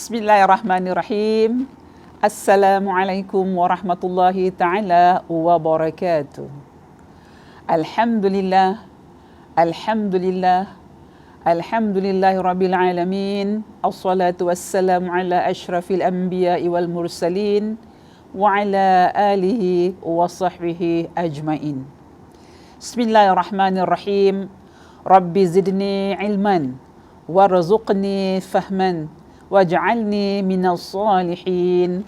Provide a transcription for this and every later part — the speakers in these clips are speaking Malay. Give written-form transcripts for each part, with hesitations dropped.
Bismillahirrahmanirrahim. Assalamualaikum warahmatullahi ta'ala wabarakatuh. Alhamdulillah, Alhamdulillah, Alhamdulillahi rabbil alamin. Assalatu wassalamu ala ashrafil anbiya'i wal mursalin wa ala alihi wa sahbihi ajmain. Bismillahirrahmanirrahim. Rabbi zidni ilman warzuqni fahman waj'alni minas salihin.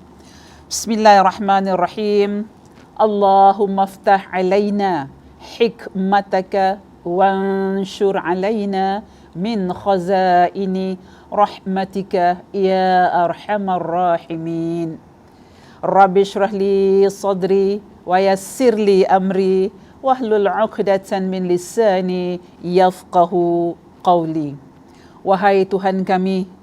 Bismillahirrahmanirrahim. Allahumma aftah alaina hikmataka wanshur alaina min khazaini rahmatika ya arhamar rahimin. Rabbi shrah li sadri wa yassir li amri wahlul 'uqdatan min lisani yafqahu qawli. Wahai Tuhan kami,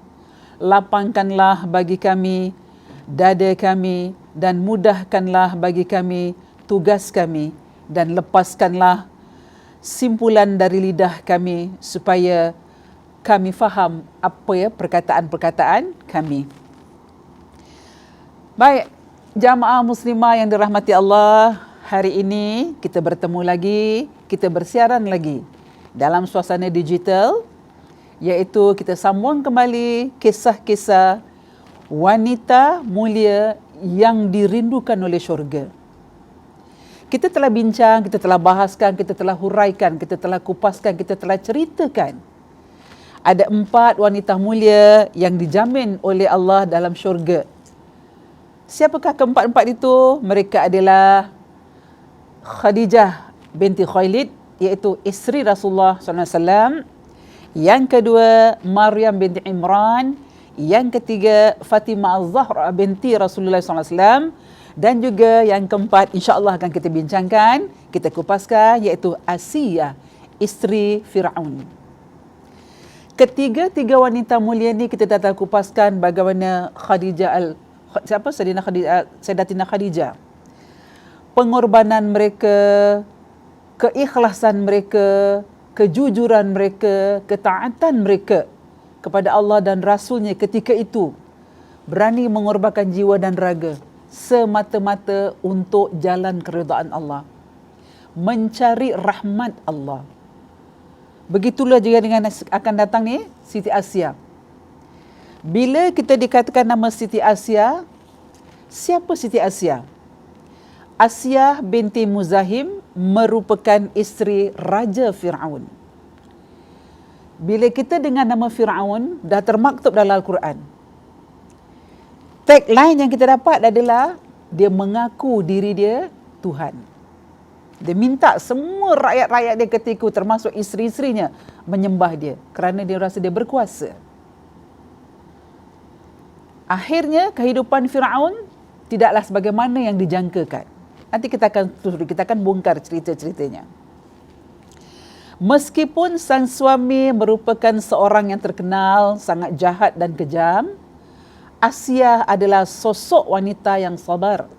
lapangkanlah bagi kami dada kami dan mudahkanlah bagi kami tugas kami dan lepaskanlah simpulan dari lidah kami supaya kami faham perkataan-perkataan kami. Baik, jamaah muslimah yang dirahmati Allah, hari ini kita bertemu lagi, kita bersiaran lagi dalam suasana digital, iaitu kita sambung kembali kisah-kisah wanita mulia yang dirindukan oleh syurga. Kita telah bincang, kita telah bahaskan, kita telah huraikan, kita telah kupaskan, kita telah ceritakan. Ada 4 wanita mulia yang dijamin oleh Allah dalam syurga. Siapakah keempat-empat itu? Mereka adalah Khadijah binti Khuwailid, iaitu isteri Rasulullah SAW. Yang kedua, Maryam binti Imran. Yang ketiga, Fatimah Az-Zahra binti Rasulullah SAW. Dan juga yang keempat, insya-Allah akan kita bincangkan, kita kupaskan, iaitu Asiyah, isteri Fir'aun. Ketiga-tiga wanita mulia ni kita dah kupaskan bagaimana Sayyidatina Khadijah. Pengorbanan mereka, keikhlasan mereka, kejujuran mereka, ketaatan mereka kepada Allah dan Rasulnya ketika itu, berani mengorbankan jiwa dan raga semata-mata untuk jalan keridaan Allah, mencari rahmat Allah. Begitulah juga dengan akan datang ni Siti Asiyah. Bila kita dikatakan nama Siti Asiyah, siapa Siti Asiyah? Asiyah binti Muzahim merupakan isteri Raja Fir'aun. Bila kita dengar nama Fir'aun, dah termaktub dalam Al-Quran. Tagline yang kita dapat adalah dia mengaku diri dia Tuhan. Dia minta semua rakyat-rakyat dia ketika itu, termasuk isteri-isterinya, menyembah dia kerana dia rasa dia berkuasa. Akhirnya kehidupan Fir'aun tidaklah sebagaimana yang dijangkakan. Nanti kita akan bongkar cerita-ceritanya. Meskipun sang suami merupakan seorang yang terkenal sangat jahat dan kejam, Asiyah adalah sosok wanita yang sabar,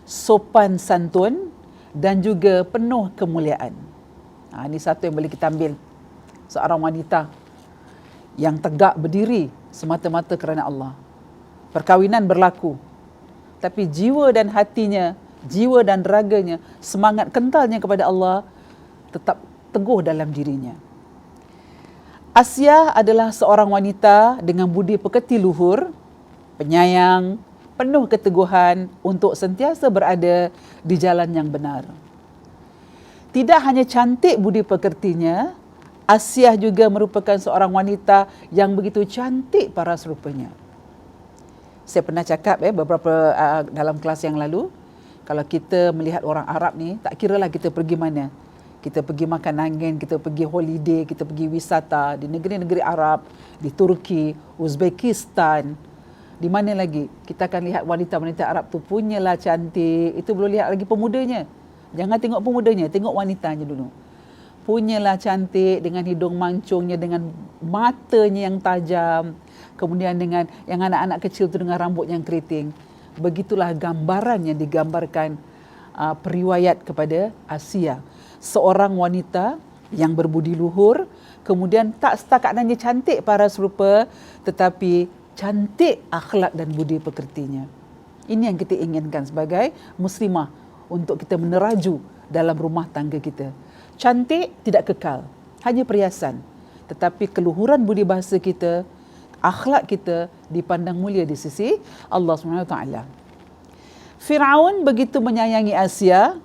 sopan santun dan juga penuh kemuliaan. Ini satu yang boleh kita ambil. Seorang wanita yang tegak berdiri semata-mata kerana Allah. Perkahwinan berlaku, tapi jiwa dan hatinya, jiwa dan raganya, semangat kentalnya kepada Allah tetap teguh dalam dirinya. Asiyah adalah seorang wanita dengan budi pekerti luhur, penyayang, penuh keteguhan untuk sentiasa berada di jalan yang benar. Tidak hanya cantik budi pekertinya, Asiyah juga merupakan seorang wanita yang begitu cantik paras rupanya. Saya pernah cakap beberapa dalam kelas yang lalu, kalau kita melihat orang Arab ni, tak kiralah kita pergi mana. Kita pergi makan angin, kita pergi holiday, kita pergi wisata di negeri-negeri Arab, di Turki, Uzbekistan, di mana lagi. Kita akan lihat wanita-wanita Arab tu punyalah cantik. Itu belum lihat lagi pemudanya. Jangan tengok pemudanya, tengok wanitanya dulu. Punyalah cantik dengan hidung mancungnya, dengan matanya yang tajam. Kemudian dengan yang anak-anak kecil tu dengan rambut yang keriting. Begitulah gambaran yang digambarkan periwayat kepada Asiyah. Seorang wanita yang berbudi luhur, kemudian tak setakat hanya cantik paras rupa, tetapi cantik akhlak dan budi pekertinya. Ini yang kita inginkan sebagai muslimah untuk kita meneraju dalam rumah tangga kita. Cantik tidak kekal, hanya perhiasan. Tetapi keluhuran budi bahasa kita, akhlak kita dipandang mulia di sisi Allah SWT. Firaun begitu menyayangi Asia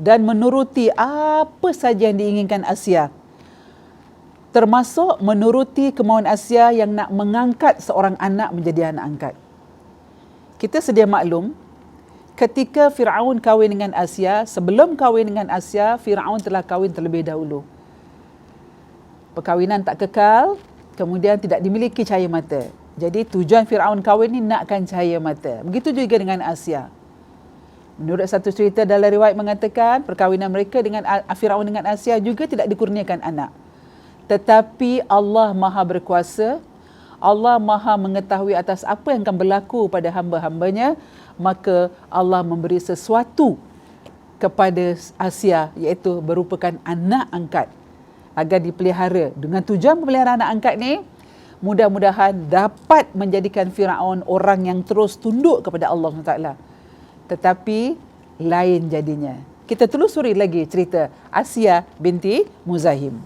dan menuruti apa saja yang diinginkan Asia. Termasuk menuruti kemauan Asia yang nak mengangkat seorang anak menjadi anak angkat. Kita sedia maklum, ketika Firaun kahwin dengan Asia, sebelum kahwin dengan Asia, Firaun telah kahwin terlebih dahulu. Perkahwinan tak kekal, kemudian tidak dimiliki cahaya mata. Jadi tujuan Firaun kahwin ni nakkan cahaya mata. Begitu juga dengan Asia. Menurut satu cerita dalam riwayat mengatakan, perkahwinan mereka dengan Firaun dengan Asia juga tidak dikurniakan anak. Tetapi Allah Maha berkuasa, Allah Maha mengetahui atas apa yang akan berlaku pada hamba-hambanya, maka Allah memberi sesuatu kepada Asia, iaitu merupakan anak angkat agar dipelihara. Dengan tujuan pemeliharaan anak angkat ni, mudah-mudahan dapat menjadikan Firaun orang yang terus tunduk kepada Allah SWT. Tetapi lain jadinya. Kita telusuri lagi cerita Asia binti Muzahim.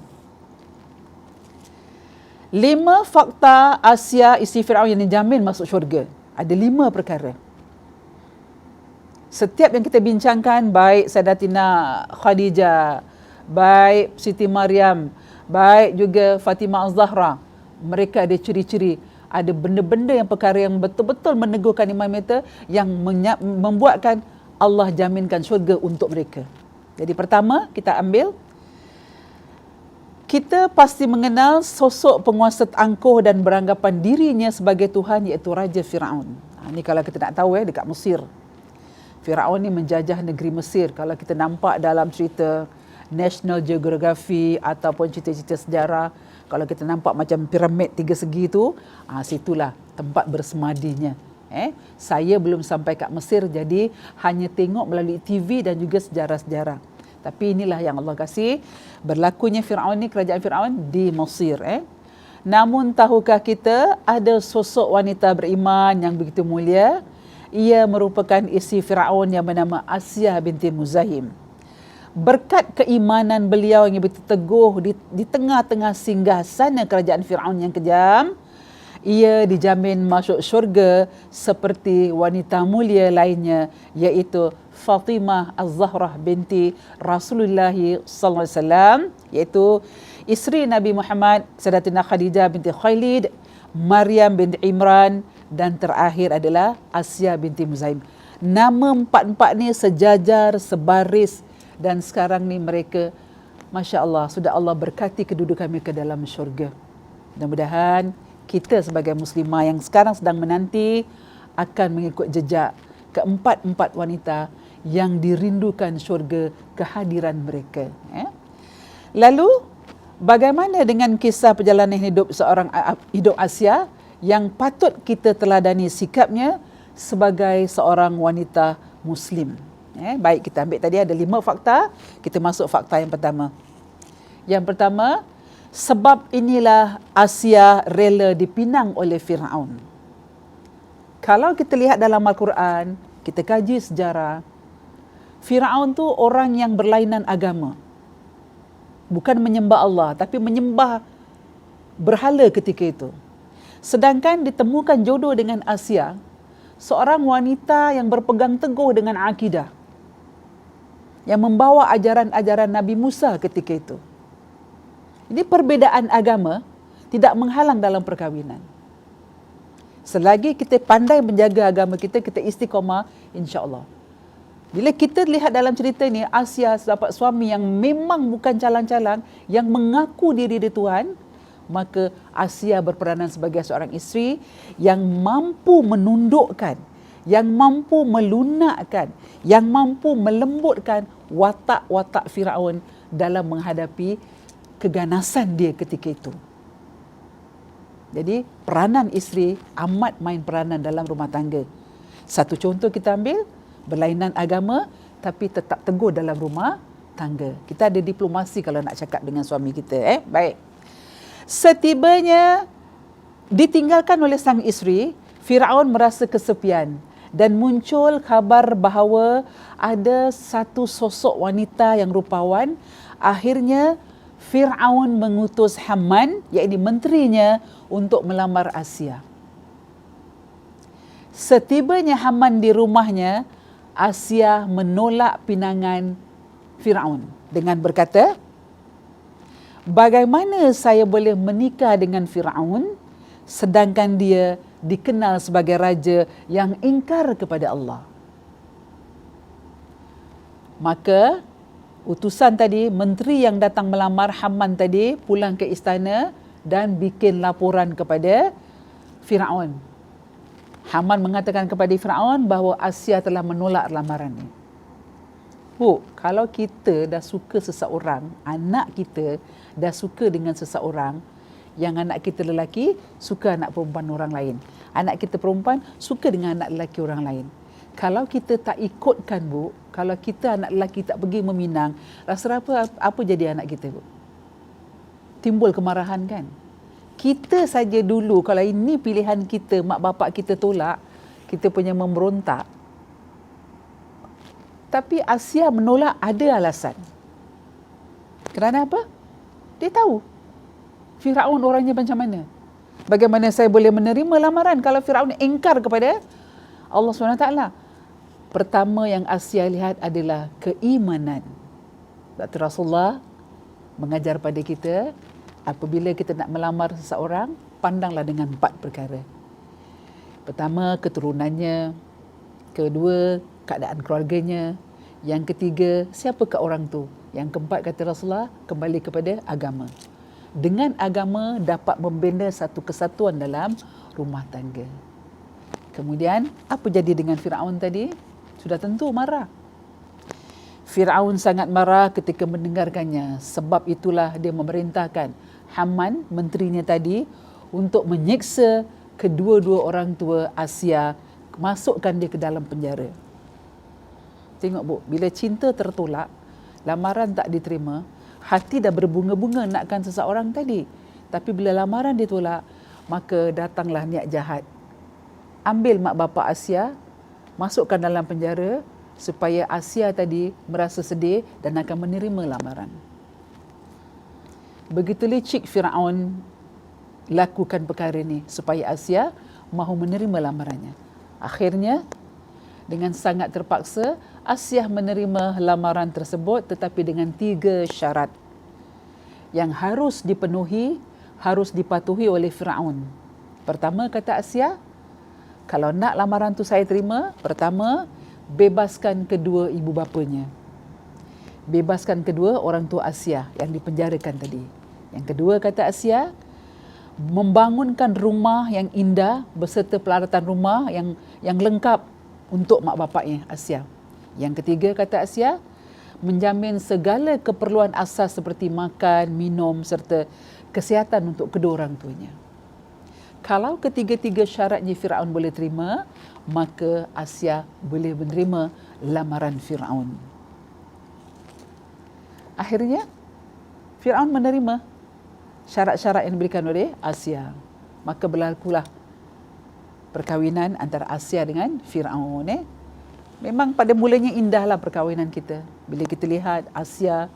5 fakta Asia isteri Firaun yang dijamin masuk syurga. Ada 5 perkara. Setiap yang kita bincangkan, baik Sayyidatina Khadijah, baik Siti Maryam, baik juga Fatimah Az-Zahra, mereka ada ciri-ciri, ada benda-benda yang perkara yang betul-betul meneguhkan iman mereka, yang membuatkan Allah jaminkan syurga untuk mereka. Jadi pertama, kita ambil, kita pasti mengenal sosok penguasa angkuh dan beranggapan dirinya sebagai Tuhan, iaitu Raja Firaun. Ini kalau kita nak tahu dekat Mesir. Firaun ni menjajah negeri Mesir. Kalau kita nampak dalam cerita National Geography ataupun cerita-cerita sejarah, kalau kita nampak macam piramid 3 segi tu, situlah tempat bersemadinya. Saya belum sampai kat Mesir, jadi hanya tengok melalui TV dan juga sejarah-sejarah. Tapi inilah yang Allah kasih, berlakunya Firaun ni, kerajaan Firaun di Mesir. Namun tahukah kita ada sosok wanita beriman yang begitu mulia? Ia merupakan isteri Firaun yang bernama Asia binti Muzahim. Berkat keimanan beliau yang begitu teguh di tengah-tengah singgasana kerajaan Firaun yang kejam, ia dijamin masuk syurga seperti wanita mulia lainnya, iaitu Fatimah Az-Zahra binti Rasulullah sallallahu alaihi wasallam, iaitu isteri Nabi Muhammad, Sayyidatina Khadijah binti Khailid, Maryam binti Imran, dan terakhir adalah Asia binti Muzahim. Nama empat-empat ni sejajar, sebaris, dan sekarang ni mereka, Masya Allah, sudah Allah berkati kedudukan mereka dalam syurga. Mudah-mudahan kita sebagai muslimah yang sekarang sedang menanti akan mengikut jejak keempat-empat wanita yang dirindukan syurga kehadiran mereka. Lalu, bagaimana dengan kisah perjalanan hidup hidup Asia yang patut kita teladani sikapnya sebagai seorang wanita Muslim? Baik, kita ambil tadi ada 5 fakta, kita masuk fakta yang pertama. Yang pertama, sebab inilah Asia rela dipinang oleh Firaun. Kalau kita lihat dalam Al-Quran, kita kaji sejarah, Firaun tu orang yang berlainan agama. Bukan menyembah Allah, tapi menyembah berhala ketika itu. Sedangkan ditemukan jodoh dengan Asia, seorang wanita yang berpegang teguh dengan akidah, yang membawa ajaran-ajaran Nabi Musa ketika itu. Jadi perbezaan agama tidak menghalang dalam perkahwinan. Selagi kita pandai menjaga agama kita, kita istiqamah, insya-Allah. Bila kita lihat dalam cerita ni, Asia dapat suami yang memang bukan calang-calang, yang mengaku diri dia Tuhan, maka Asia berperanan sebagai seorang isteri yang mampu menundukkan, yang mampu melunakkan, yang mampu melembutkan watak-watak Firaun dalam menghadapi keganasan dia ketika itu. Jadi peranan isteri amat main peranan dalam rumah tangga. Satu contoh kita ambil, berlainan agama tapi tetap teguh dalam rumah tangga. Kita ada diplomasi kalau nak cakap dengan suami kita. Baik. Setibanya Ditinggalkan oleh sang isteri, Firaun merasa kesepian dan muncul kabar bahawa ada satu sosok wanita yang rupawan. Akhirnya Firaun mengutus Haman, iaitu menterinya, untuk melamar Asia. Setibanya Haman di rumahnya, Asia menolak pinangan Firaun dengan berkata, "Bagaimana saya boleh menikah dengan Firaun sedangkan dia dikenal sebagai raja yang ingkar kepada Allah?" Maka utusan tadi, menteri yang datang melamar Haman tadi, pulang ke istana dan bikin laporan kepada Firaun. Haman mengatakan kepada Firaun bahawa Asia telah menolak lamaran ini. Kalau kita dah suka seseorang, anak kita dah suka dengan seseorang, yang anak kita lelaki suka anak perempuan orang lain, anak kita perempuan suka dengan anak lelaki orang lain. Kalau kita tak ikutkan, kalau kita anak lelaki tak pergi meminang, rasa apa jadi anak kita, timbul kemarahan kan? Kita saja dulu, kalau ini pilihan kita, mak bapak kita tolak, kita punya memberontak. Tapi Asia menolak ada alasan. Kerana apa? Dia tahu Firaun orangnya macam mana. Bagaimana saya boleh menerima lamaran kalau Firaun ingkar kepada Allah SWT? Pertama yang Asia lihat adalah keimanan. Dr. Rasulullah mengajar pada kita, apabila kita nak melamar seseorang, pandanglah dengan 4 perkara. Pertama, keturunannya. Kedua, keadaan keluarganya. Yang ketiga, siapakah orang tu? Yang keempat, kata Rasulullah, kembali kepada agama. Dengan agama dapat membina satu kesatuan dalam rumah tangga. Kemudian, apa jadi dengan Firaun tadi? Sudah tentu marah. Firaun sangat marah ketika mendengarkannya. Sebab itulah dia memerintahkan Haman, menterinya tadi, untuk menyiksa kedua-dua orang tua Asia, masukkan dia ke dalam penjara. Tengok bila cinta tertolak, lamaran tak diterima, hati dah berbunga-bunga nakkan seseorang tadi. Tapi bila lamaran ditolak, maka datanglah niat jahat. Ambil mak bapak Asia, masukkan dalam penjara, supaya Asia tadi merasa sedih dan akan menerima lamaran. Begitu licik Firaun lakukan perkara ini supaya Asia mahu menerima lamarannya. Akhirnya, dengan sangat terpaksa, Asia menerima lamaran tersebut, tetapi dengan 3 syarat yang harus dipenuhi, harus dipatuhi oleh Firaun. Pertama, kata Asia, kalau nak lamaran tu saya terima, pertama, bebaskan kedua ibu bapanya. Bebaskan kedua orang tua Asia yang dipenjarakan tadi. Yang kedua, kata Asia, membangunkan rumah yang indah beserta peralatan rumah yang lengkap untuk mak bapaknya Asia. Yang ketiga, kata Asia, menjamin segala keperluan asas seperti makan, minum serta kesihatan untuk kedua orang tuanya. Kalau ketiga-tiga syaratnya Firaun boleh terima, maka Asia boleh menerima lamaran Firaun. Akhirnya, Firaun menerima syarat-syarat yang diberikan oleh Asia. Maka berlakulah perkahwinan antara Asia dengan Firaun. Memang pada mulanya indahlah perkahwinan kita. Bila kita lihat Asia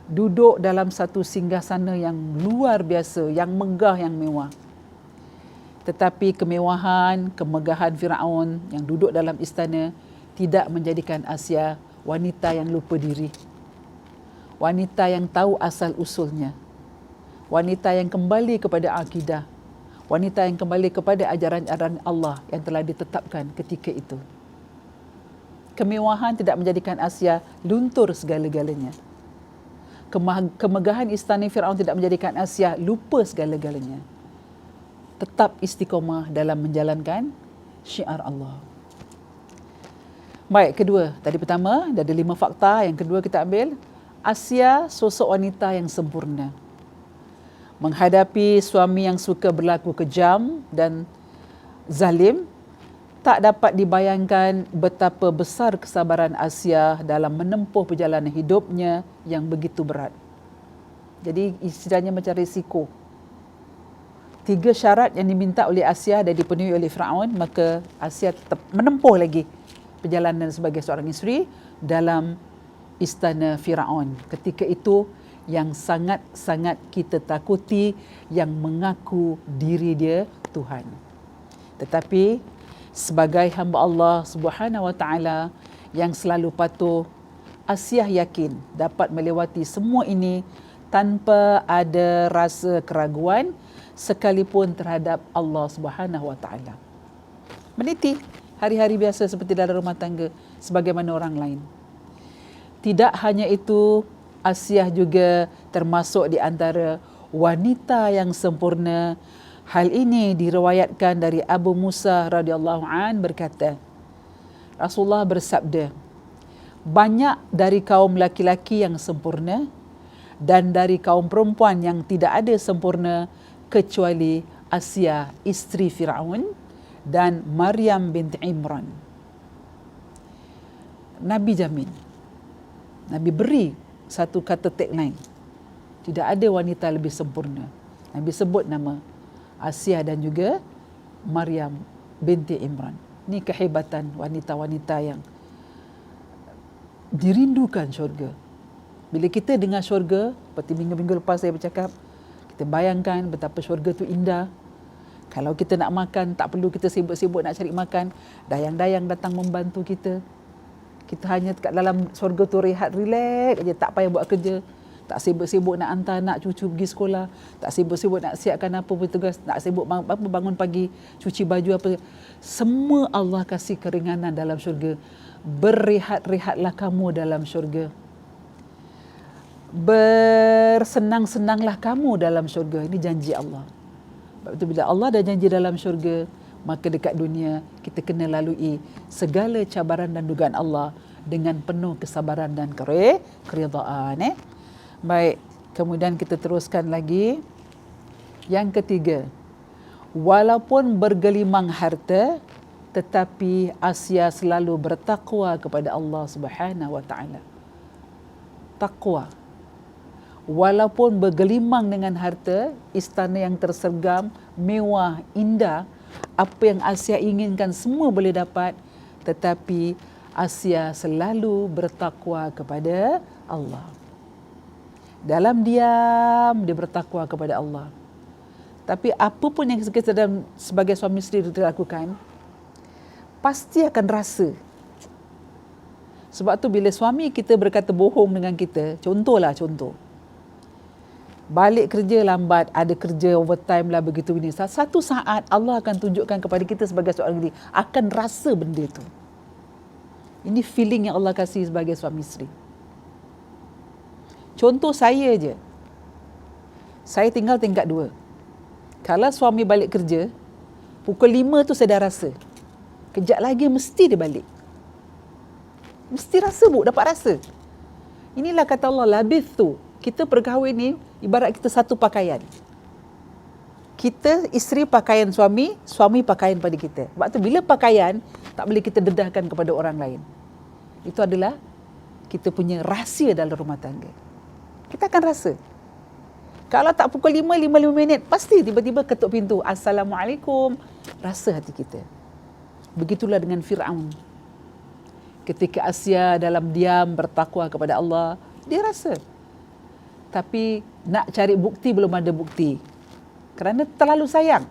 duduk dalam satu singgasana yang luar biasa, yang megah, yang mewah. Tetapi kemewahan, kemegahan Firaun yang duduk dalam istana tidak menjadikan Asia wanita yang lupa diri. Wanita yang tahu asal usulnya. Wanita yang kembali kepada akidah. Wanita yang kembali kepada ajaran-ajaran Allah yang telah ditetapkan ketika itu. Kemewahan tidak menjadikan Asia luntur segala-galanya. Kemegahan istana Firaun tidak menjadikan Asia lupa segala-galanya. Tetap istiqamah dalam menjalankan syiar Allah. Baik, kedua. Tadi pertama, ada 5 fakta. Yang kedua kita ambil, Asia sosok wanita yang sempurna. Menghadapi suami yang suka berlaku kejam dan zalim, tak dapat dibayangkan betapa besar kesabaran Asia dalam menempuh perjalanan hidupnya yang begitu berat. Jadi istilahnya macam risiko. 3 syarat yang diminta oleh Asia dan dipenuhi oleh Firaun, maka Asia tetap menempuh lagi perjalanan sebagai seorang isteri dalam istana Firaun. Ketika itu yang sangat-sangat kita takuti, yang mengaku diri dia Tuhan. Tetapi sebagai hamba Allah Subhanahu wa taala yang selalu patuh, Asia yakin dapat melewati semua ini tanpa ada rasa keraguan sekalipun terhadap Allah Subhanahu wa taala. Meniti hari-hari biasa seperti dalam rumah tangga sebagaimana orang lain. Tidak hanya itu, Asia juga termasuk di antara wanita yang sempurna. Hal ini diriwayatkan dari Abu Musa radhiyallahu an berkata, Rasulullah bersabda, banyak dari kaum laki-laki yang sempurna dan dari kaum perempuan yang tidak ada sempurna kecuali Asia isteri Firaun dan Maryam binti Imran. Nabi jamin, Nabi beri satu kata tagline, tidak ada wanita lebih sempurna. Nabi sebut nama Asia dan juga Maryam binti Imran. Ini kehebatan wanita-wanita yang dirindukan syurga. Bila kita dengar syurga, seperti minggu-minggu lepas saya bercakap, kita bayangkan betapa syurga tu indah. Kalau kita nak makan, tak perlu kita sibuk-sibuk nak cari makan. Dayang-dayang datang membantu kita. Kita hanya kat dalam syurga tu rehat, relax aja, tak payah buat kerja. Tak sibuk-sibuk nak hantar anak cucu pergi sekolah. Tak sibuk-sibuk nak siapkan apa pun tugas. Tak sibuk bangun pagi, cuci baju apa. Semua Allah kasih keringanan dalam syurga. Berehat-rehatlah kamu dalam syurga. Bersenang-senanglah kamu dalam syurga. Ini janji Allah. Sebab itu bila Allah dah janji dalam syurga, maka dekat dunia kita kena lalui segala cabaran dan dugaan Allah dengan penuh kesabaran dan keridaan. Baik, kemudian kita teruskan lagi. Yang ketiga, walaupun bergelimang harta, tetapi Asia selalu bertakwa kepada Allah Subhanahu wa taala. Takwa. Walaupun bergelimang dengan harta, istana yang tersergam, mewah, indah, apa yang Asia inginkan semua boleh dapat, tetapi Asia selalu bertakwa kepada Allah. Dalam diam dia bertakwa kepada Allah. Tapi apa pun yang kita sebagai suami isteri kita lakukan, pasti akan rasa. Sebab tu bila suami kita berkata bohong dengan kita, contoh. Balik kerja lambat, ada kerja overtime lah begitu ini. Satu saat Allah akan tunjukkan kepada kita sebagai seorang diri, akan rasa benda tu. Ini feeling yang Allah kasih sebagai suami isteri. Contoh saya je. Saya tinggal tingkat 2. Kalau suami balik kerja, pukul 5 tu saya dah rasa. Kejap lagi mesti dia balik. Mesti rasa dapat rasa. Inilah kata Allah, labith tu. Kita berkahwin ni ibarat kita satu pakaian. Kita isteri pakaian suami, suami pakaian pada kita. Sebab tu bila pakaian, tak boleh kita dedahkan kepada orang lain. Itu adalah kita punya rahsia dalam rumah tangga. Kita akan rasa. Kalau tak pukul 5 minit, pasti tiba-tiba ketuk pintu. Assalamualaikum. Rasa hati kita. Begitulah dengan Firaun. Ketika Asia dalam diam bertakwa kepada Allah, dia rasa. Tapi nak cari bukti, belum ada bukti. Kerana terlalu sayang.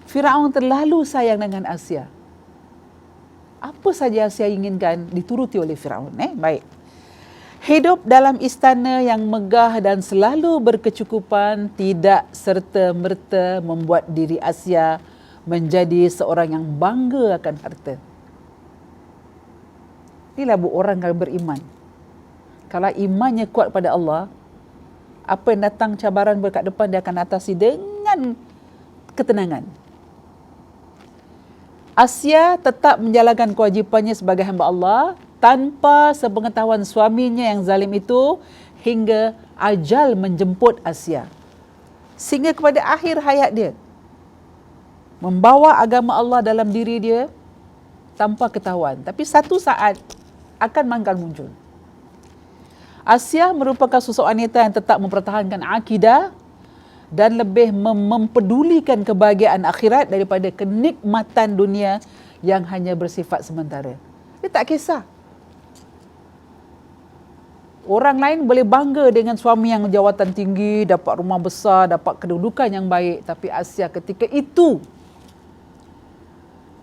Firaun terlalu sayang dengan Asia. Apa saja Asia inginkan dituruti oleh Firaun. Baik. Hidup dalam istana yang megah dan selalu berkecukupan tidak serta-merta membuat diri Asia menjadi seorang yang bangga akan harta. Inilah orang yang beriman. Kalau imannya kuat pada Allah, apa yang datang cabaran berkat depan dia akan atasi dengan ketenangan. Asia tetap menjalankan kewajipannya sebagai hamba Allah tanpa sepengetahuan suaminya yang zalim itu hingga ajal menjemput Asia. Sehingga kepada akhir hayat dia, membawa agama Allah dalam diri dia tanpa ketahuan. Tapi satu saat akan muncul. Asia merupakan sosok wanita yang tetap mempertahankan akidah dan lebih mempedulikan kebahagiaan akhirat daripada kenikmatan dunia yang hanya bersifat sementara. Dia tak kisah. Orang lain boleh bangga dengan suami yang jawatan tinggi, dapat rumah besar, dapat kedudukan yang baik, tapi Asia ketika itu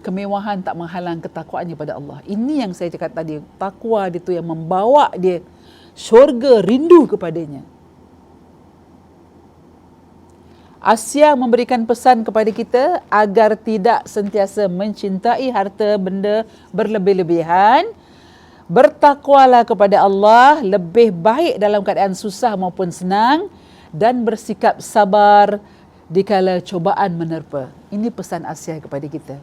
kemewahan tak menghalang ketakwaannya pada Allah. Ini yang saya cakap tadi, takwa dia tu yang membawa dia syurga, rindu kepadanya. Asia memberikan pesan kepada kita agar tidak sentiasa mencintai harta benda berlebih-lebihan. Bertakwalah kepada Allah, lebih baik dalam keadaan susah maupun senang, dan bersikap sabar dikala cubaan menerpa. Ini pesan Asia kepada kita.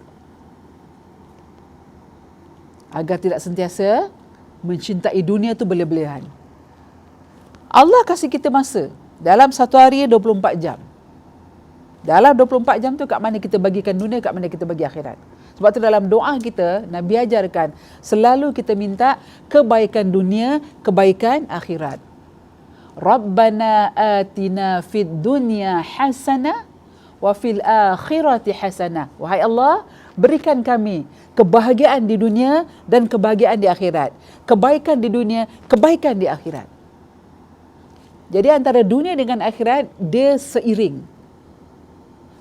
Agar tidak sentiasa mencintai dunia tu berlebih-lebihan. Allah kasih kita masa dalam satu hari 24 jam. Dalam 24 jam tu kat mana kita bagikan dunia, kat mana kita bagi akhirat. Sebab tu dalam doa kita, Nabi ajarkan selalu kita minta kebaikan dunia, kebaikan akhirat. Rabbana atina fid dunya hasanah wa fil akhirati hasanah. Wahai Allah, berikan kami kebahagiaan di dunia dan kebahagiaan di akhirat. Kebaikan di dunia, kebaikan di akhirat. Jadi antara dunia dengan akhirat, dia seiring.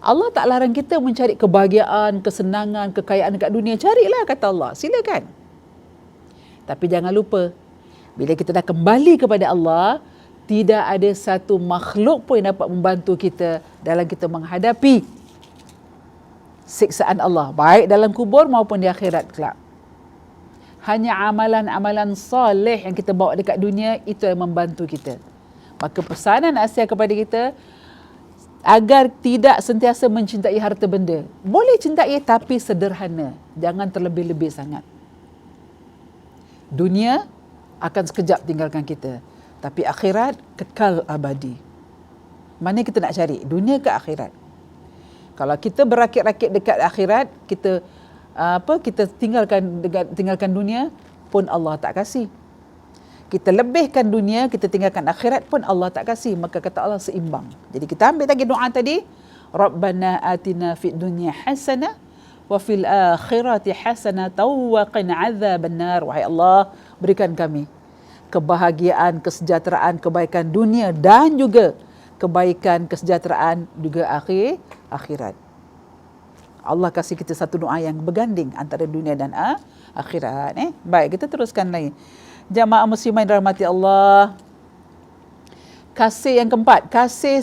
Allah tak larang kita mencari kebahagiaan, kesenangan, kekayaan dekat dunia. Carilah, kata Allah. Silakan. Tapi jangan lupa, bila kita dah kembali kepada Allah, tidak ada satu makhluk pun yang dapat membantu kita dalam kita menghadapi siksaan Allah, baik dalam kubur maupun di akhirat kelak. Hanya amalan-amalan soleh yang kita bawa dekat dunia, itu yang membantu kita. Maka pesanan Asia kepada kita, agar tidak sentiasa mencintai harta benda. Boleh cintai tapi sederhana. Jangan terlebih-lebih sangat. Dunia akan sekejap tinggalkan kita. Tapi akhirat kekal abadi. Mana kita nak cari? Dunia ke akhirat? Kalau kita berakit-rakit dekat akhirat, kita kita tinggalkan dunia pun Allah tak kasih. Kita lebihkan dunia, kita tinggalkan akhirat pun Allah tak kasih. Maka kata Allah seimbang. Jadi kita ambil lagi doa tadi. Rabbana atina fid dunya hasanah wa fil akhirati hasanah wa qina adzaban nar. Wahai Allah, berikan kami kebahagiaan, kesejahteraan, kebaikan dunia dan juga kebaikan, kesejahteraan juga akhirat. Allah kasih kita satu doa yang berganding antara dunia dan akhirat. Baik, kita teruskan lagi. Jamaah muslimin rahmati Allah. Kasih yang keempat, kasih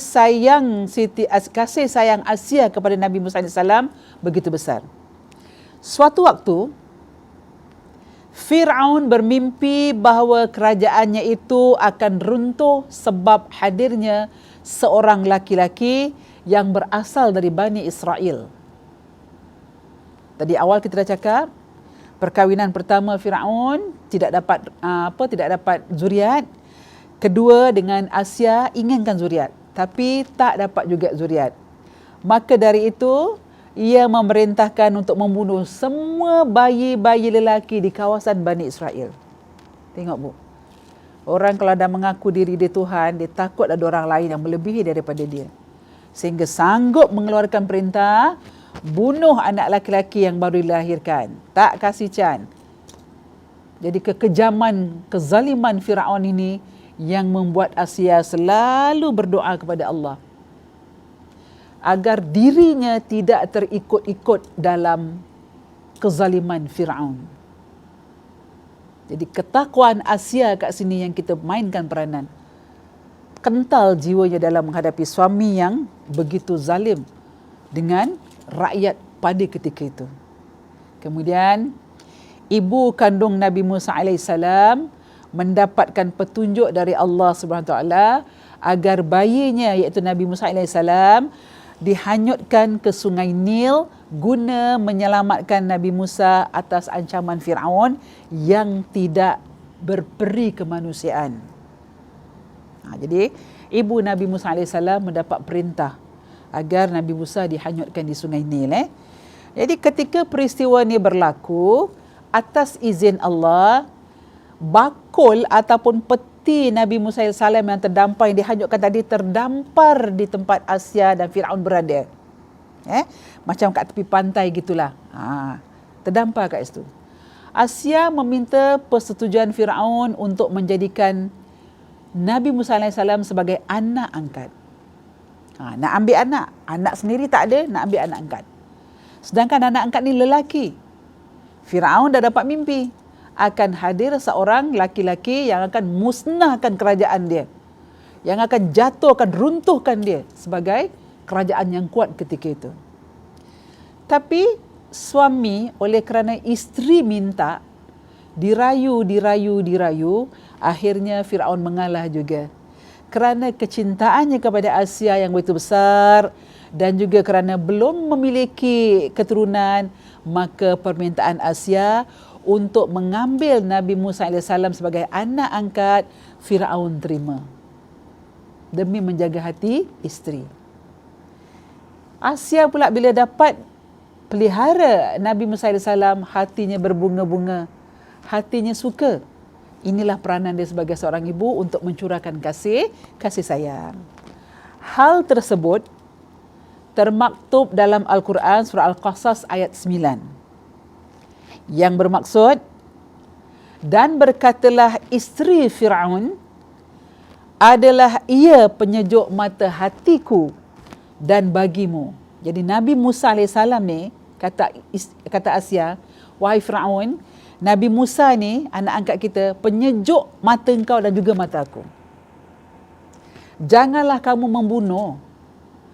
sayang Asia kepada Nabi Musa AS begitu besar. Suatu waktu, Fir'aun bermimpi bahawa kerajaannya itu akan runtuh sebab hadirnya seorang laki-laki yang berasal dari Bani Israel. Tadi awal kita dah cakap, perkahwinan pertama Fir'aun tidak dapat zuriat. Kedua, dengan Asia inginkan zuriat, tapi tak dapat juga zuriat. Maka dari itu, ia memerintahkan untuk membunuh semua bayi-bayi lelaki di kawasan Bani Israel. Tengok bu, orang kalau dah mengaku diri dia Tuhan, dia takut ada orang lain yang melebihi daripada dia. Sehingga sanggup mengeluarkan perintah, bunuh anak laki-laki yang baru dilahirkan. Tak kasih can. Jadi kekejaman, kezaliman Fir'aun ini yang membuat Asia selalu berdoa kepada Allah agar dirinya tidak terikut-ikut dalam kezaliman Fir'aun. Jadi ketakwaan Asia kat sini yang kita mainkan peranan. Kental jiwanya dalam menghadapi suami yang begitu zalim dengan rakyat pada ketika itu. Kemudian ibu kandung Nabi Musa AS mendapatkan petunjuk dari Allah SWT agar bayinya iaitu Nabi Musa AS dihanyutkan ke sungai Nil guna menyelamatkan Nabi Musa atas ancaman Fir'aun yang tidak berperi kemanusiaan. Jadi ibu Nabi Musa AS mendapat perintah agar Nabi Musa dihanyutkan di sungai Nil. Jadi ketika peristiwa ini berlaku, atas izin Allah, bakul ataupun peti hati Nabi Musa AS yang terdampar, yang dihanyutkan tadi, terdampar di tempat Asia dan Firaun berada. Macam kat tepi pantai gitulah. Terdampar kat situ. Asia meminta persetujuan Firaun untuk menjadikan Nabi Musa AS sebagai anak angkat. Nak ambil anak sendiri tak ada, nak ambil anak angkat. Sedangkan anak angkat ni lelaki. Firaun dah dapat mimpi akan hadir seorang laki-laki yang akan musnahkan kerajaan dia, yang akan jatuhkan, runtuhkan dia sebagai kerajaan yang kuat ketika itu. Tapi suami oleh kerana isteri minta, dirayu, akhirnya Firaun mengalah juga. Kerana kecintaannya kepada Asia yang begitu besar dan juga kerana belum memiliki keturunan, maka permintaan Asia untuk mengambil Nabi Musa AS sebagai anak angkat, Firaun terima demi menjaga hati isteri. Asia pula bila dapat pelihara Nabi Musa AS, hatinya berbunga-bunga, hatinya suka. Inilah peranan dia sebagai seorang ibu untuk mencurahkan kasih sayang. Hal tersebut termaktub dalam Al-Quran surah Al-Qasas ayat 9. Yang bermaksud, dan berkatalah isteri Firaun, adalah ia penyejuk mata hatiku dan bagimu. Jadi Nabi Musa AS ni kata Asia, wahai Firaun, Nabi Musa ni anak angkat kita, penyejuk mata engkau dan juga mata aku. Janganlah kamu membunuh.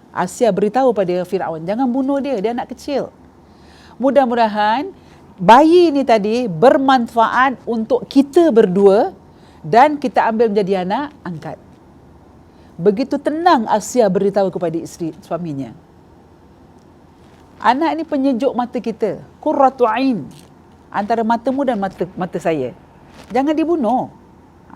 Asia beritahu pada Firaun, jangan bunuh dia anak kecil. Mudah-mudahan bayi ni tadi bermanfaat untuk kita berdua dan kita ambil menjadi anak angkat. Begitu tenang Asia beritahu kepada isteri suaminya. Anak ni penyejuk mata kita, qurratu ain, antara matamu dan mata saya. Jangan dibunuh.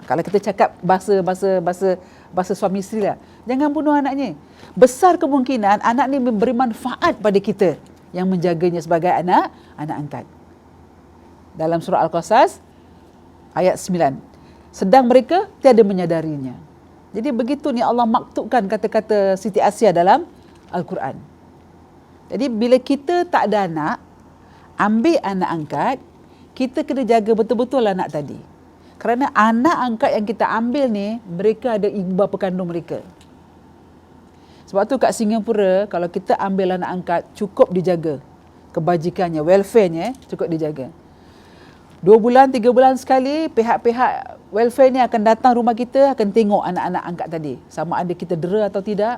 Kalau kita cakap bahasa suami isteri lah, jangan bunuh anaknya. Besar kemungkinan anak ni memberi manfaat pada kita yang menjaganya sebagai anak angkat. Dalam surah Al-Qasas ayat 9. Sedang mereka tiada menyadarinya. Jadi begitu ni Allah maktubkan kata-kata Siti Asia dalam Al-Quran. Jadi bila kita tak ada anak, ambil anak angkat, kita kena jaga betul-betul anak tadi. Kerana anak angkat yang kita ambil ni, mereka ada ibu bapa kandung mereka. Sebab tu kat Singapura, kalau kita ambil anak angkat, cukup dijaga kebajikannya, welfarenya cukup dijaga. 2 bulan, 3 bulan sekali, pihak-pihak welfare ni akan datang rumah kita, akan tengok anak-anak angkat tadi. Sama ada kita dera atau tidak,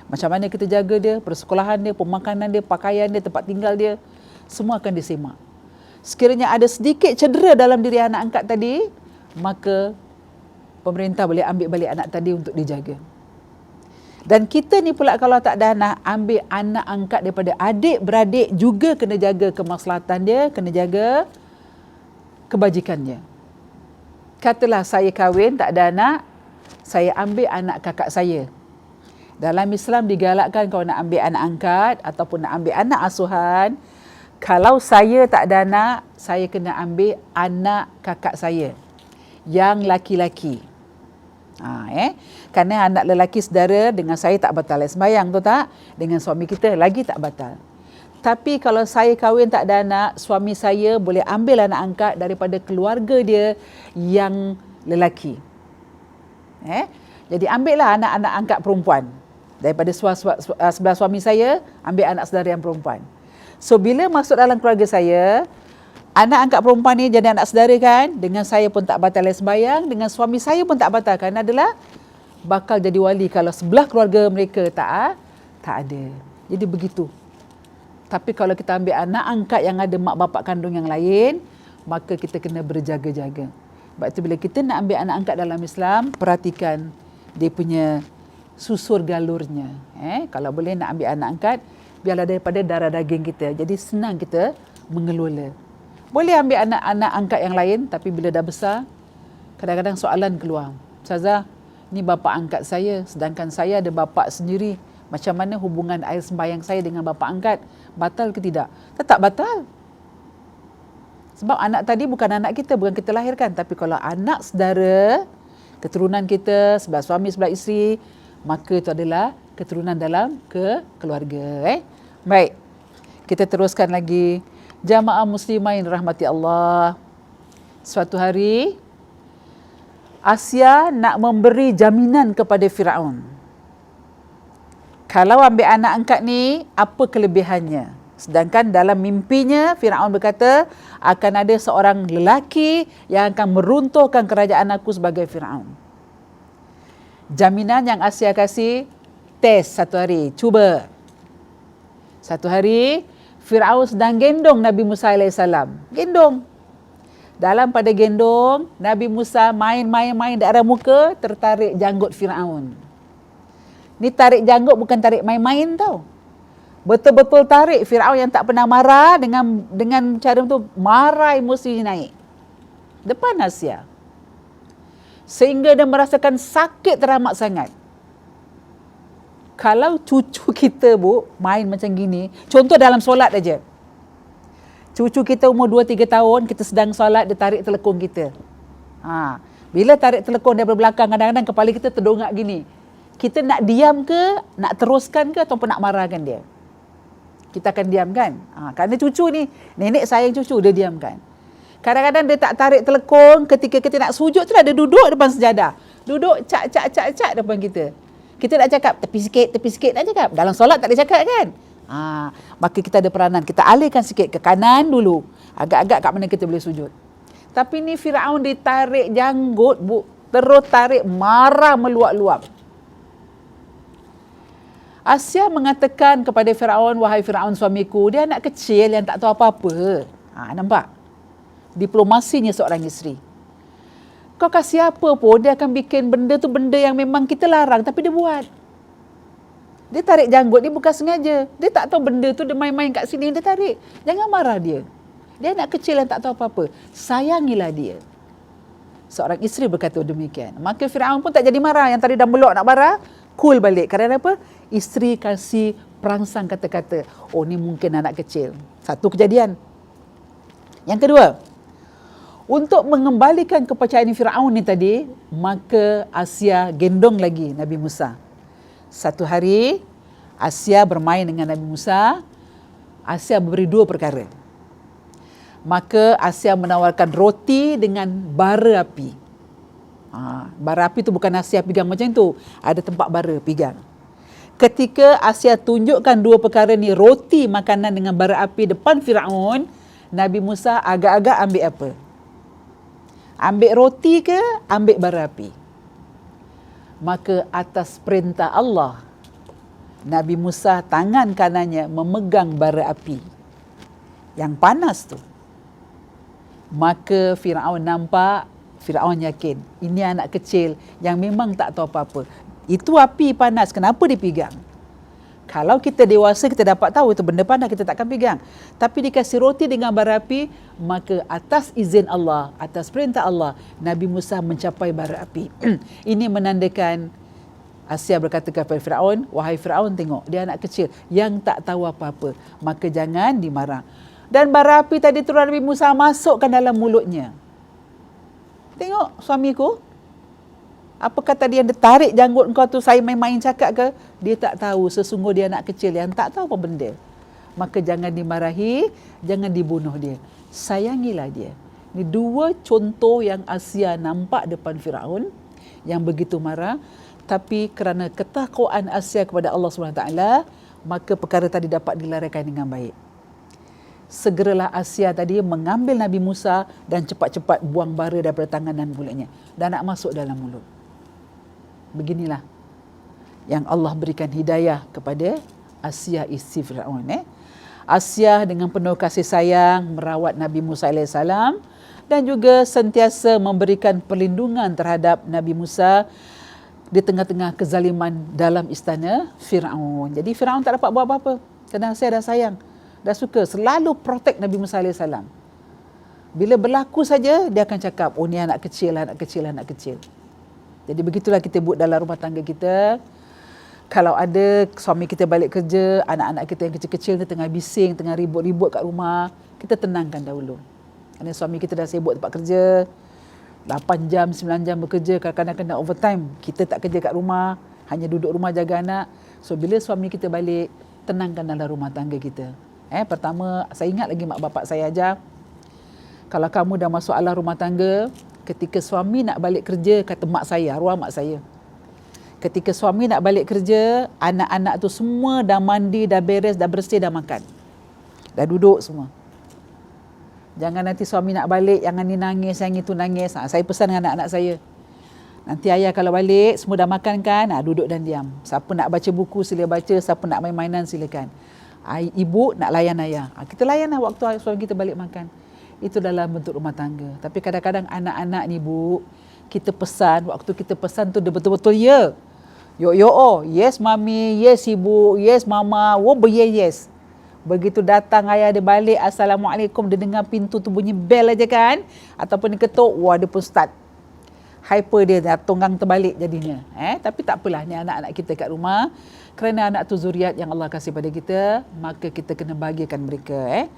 macam mana kita jaga dia, persekolahan dia, pemakanan dia, pakaian dia, tempat tinggal dia, semua akan disemak. Sekiranya ada sedikit cedera dalam diri anak angkat tadi, maka pemerintah boleh ambil balik anak tadi untuk dijaga. Dan kita ni pula kalau tak ada anak, ambil anak angkat daripada adik-beradik, juga kena jaga kemaslahatan dia, kena jaga kebajikannya. Katalah saya kahwin, tak ada anak, saya ambil anak kakak saya. Dalam Islam digalakkan kalau nak ambil anak angkat ataupun nak ambil anak asuhan, kalau saya tak ada anak, saya kena ambil anak kakak saya yang laki-laki. Kerana anak lelaki saudara dengan saya tak batal sembahyang, tu tak? Dengan suami kita lagi tak batal. Tapi kalau saya kahwin tak ada anak, suami saya boleh ambil anak angkat daripada keluarga dia yang lelaki. Jadi ambillah anak-anak angkat perempuan. Daripada sebelah suami saya, ambil anak saudara yang perempuan. So bila masuk dalam keluarga saya, anak angkat perempuan ni jadi anak saudara kan, dengan saya pun tak batal sembahyang, dengan suami saya pun tak batal, kerana adalah bakal jadi wali kalau sebelah keluarga mereka tak ada. Jadi begitu. Tapi kalau kita ambil anak angkat yang ada mak bapak kandung yang lain, maka kita kena berjaga-jaga. Sebab itu bila kita nak ambil anak angkat dalam Islam, perhatikan dia punya susur galurnya. Kalau boleh nak ambil anak angkat, biarlah daripada darah daging kita. Jadi senang kita mengelola. Boleh ambil anak-anak angkat yang lain, tapi bila dah besar, kadang-kadang soalan keluar. Ustazah, ni bapa angkat saya, sedangkan saya ada bapa sendiri. Macam mana hubungan air sembahyang saya dengan bapa angkat? Batal ke tidak? Tetap batal. Sebab anak tadi bukan anak kita, bukan kita lahirkan. Tapi kalau anak saudara, keturunan kita sebelah suami sebelah isteri, maka itu adalah keturunan dalam keluarga. Baik, kita teruskan lagi. Jamaah muslimah yang dirahmati Allah, suatu hari Asia nak memberi jaminan kepada Firaun. Kalau ambil anak angkat ni, apa kelebihannya? Sedangkan dalam mimpinya, Firaun berkata, akan ada seorang lelaki yang akan meruntuhkan kerajaan aku sebagai Firaun. Jaminan yang Asia kasih, test satu hari, cuba. Satu hari, Firaun sedang gendong Nabi Musa AS. Gendong. Dalam pada gendong, Nabi Musa main di arah muka, tertarik janggut Firaun. Ni tarik janggut bukan tarik main-main tau. Betul-betul tarik. Firaun yang tak pernah marah dengan cara tu, marah, emosi naik. Depan Asia. Sehingga dia merasakan sakit teramat sangat. Kalau cucu kita main macam gini, contoh dalam solat aja. Cucu kita umur 2-3 tahun, kita sedang solat, dia tarik telekung kita. Bila tarik telekung daripada belakang, kadang-kadang kepala kita terdongak gini. Kita nak diam ke, nak teruskan ke, ataupun nak marahkan dia? Kita akan diamkan. Kerana cucu ni, nenek sayang cucu, dia diamkan. Kadang-kadang dia tak tarik telekung, ketika kita nak sujud tu dia duduk depan sejadah. Duduk cak depan kita. Kita nak cakap, tepi sikit nak cakap. Dalam solat tak boleh cakap kan? Maka kita ada peranan, kita alihkan sikit ke kanan dulu, agak-agak kat mana kita boleh sujud. Tapi ni Firaun ditarik janggut, terus tarik, marah meluap-luap. Asia mengatakan kepada Firaun, wahai Firaun suamiku, dia anak kecil yang tak tahu apa-apa. Nampak? Diplomasinya seorang isteri. Kau kasih apa pun, dia akan bikin benda tu benda yang memang kita larang, tapi dia buat. Dia tarik janggut, dia bukan sengaja. Dia tak tahu benda tu, dia main-main kat sini, dia tarik. Jangan marah dia. Dia anak kecil yang tak tahu apa-apa. Sayangilah dia. Seorang isteri berkata demikian. Maka Firaun pun tak jadi marah. Yang tadi dah melok nak marah, cool balik. Kerana apa? Isteri kasih perangsang kata-kata. Oh, ni mungkin anak kecil. Satu kejadian. Yang kedua, untuk mengembalikan kepercayaan Firaun ni tadi, maka Asia gendong lagi Nabi Musa. Satu hari, Asia bermain dengan Nabi Musa. Asia beri 2 perkara. Maka Asia menawarkan roti dengan bara api. Bara api tu bukan Asia pegang macam tu. Ada tempat bara pegang. Ketika Asia tunjukkan 2 perkara ni, roti, makanan dengan bara api depan Firaun, Nabi Musa agak-agak ambil apa? Ambil roti ke ambil bara api? Maka atas perintah Allah, Nabi Musa tangan kanannya memegang bara api yang panas tu. Maka Firaun nampak, Firaun yakin ini anak kecil yang memang tak tahu apa-apa. Itu api panas, kenapa dipegang? Kalau kita dewasa, kita dapat tahu itu benda panas, kita takkan pegang. Tapi dikasih roti dengan bara api, maka atas izin Allah, atas perintah Allah, Nabi Musa mencapai bara api. Ini menandakan, Asia berkata kepada Firaun, wahai Firaun, tengok, dia anak kecil yang tak tahu apa-apa. Maka jangan dimarah. Dan bara api tadi turun Nabi Musa masukkan dalam mulutnya. Tengok suamiku, apa kata dia tarik janggut kau tu, saya main-main cakap ke? Dia tak tahu sesungguh dia anak kecil yang tak tahu apa benda. Maka jangan dimarahi, jangan dibunuh dia. Sayangilah dia. Ini 2 contoh yang Asia nampak depan Firaun yang begitu marah. Tapi kerana ketakwaan Asia kepada Allah SWT, maka perkara tadi dapat dilarikan dengan baik. Segeralah Asia tadi mengambil Nabi Musa dan cepat-cepat buang bara daripada tangan dan mulutnya. Dan nak masuk dalam mulut. Beginilah yang Allah berikan hidayah kepada Asia isteri Firaun. Asia dengan penuh kasih sayang merawat Nabi Musa AS dan juga sentiasa memberikan perlindungan terhadap Nabi Musa di tengah-tengah kezaliman dalam istana Firaun. Jadi Firaun tak dapat buat apa-apa kerana Asia dah sayang, dah suka, selalu protect Nabi Musa AS. Bila berlaku saja, dia akan cakap, oh ni anak kecil, anak kecil, anak kecil. Jadi begitulah kita buat dalam rumah tangga kita. Kalau ada suami kita balik kerja, anak-anak kita yang kecil-kecil ni tengah bising, tengah ribut-ribut kat rumah, kita tenangkan dahulu. Kerana suami kita dah sibuk tempat kerja, 8 jam, 9 jam bekerja, kadang-kadang kena overtime. Kita tak kerja kat rumah, hanya duduk rumah jaga anak. So bila suami kita balik, tenangkanlah rumah tangga kita. Pertama, saya ingat lagi mak bapak saya ajar, kalau kamu dah masuk alam rumah tangga, ketika suami nak balik kerja, kata mak saya, arwah mak saya, ketika suami nak balik kerja, anak-anak tu semua dah mandi, dah beres, dah bersih, dah makan, dah duduk semua. Jangan nanti suami nak balik, yang ni nangis, yang itu nangis. Saya pesan dengan anak-anak saya, nanti ayah kalau balik, semua dah makan kan, duduk dan diam. Siapa nak baca buku, sila baca. Siapa nak main-mainan, silakan. Ibu nak layan ayah. Kita layan lah waktu suami kita balik makan. Itu dalam bentuk rumah tangga. Tapi kadang-kadang anak-anak ni, Bu, kita pesan, waktu kita pesan tu dia betul-betul ya. Yes mami, yes ibu, yes mama, yes. Begitu datang ayah dia balik, Assalamualaikum, dia dengar pintu tu bunyi bell aja kan, ataupun dia ketuk, dia pun start hyper, dia dah tonggang terbalik jadinya. Tapi tak apalah, ni anak-anak kita kat rumah, kerana anak tu zuriat yang Allah kasih pada kita, maka kita kena bahagiakan mereka.